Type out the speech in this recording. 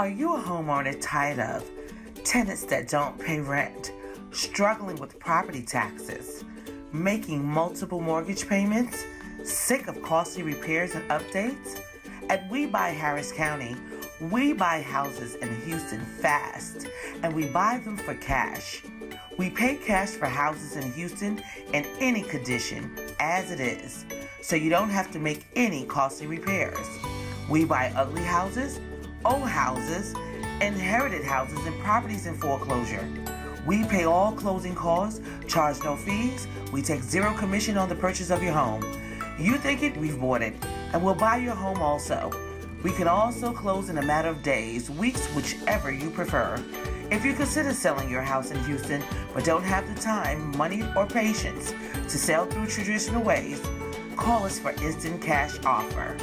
Are you a homeowner tired of tenants that don't pay rent, struggling with property taxes, making multiple mortgage payments, sick of costly repairs and updates? At We Buy Harris County, we buy houses in Houston fast, and we buy them for cash. We pay cash for houses in Houston in any condition as it is, so you don't have to make any costly repairs. We buy ugly houses, old houses, inherited houses, and properties in foreclosure. We pay all closing costs, charge no fees, we take zero commission on the purchase of your home. You think it, we've bought it, and we'll buy your home also. We can also close in a matter of days, weeks, whichever you prefer. If you consider selling your house in Houston but don't have the time, money, or patience to sell through traditional ways, call us for instant cash offer.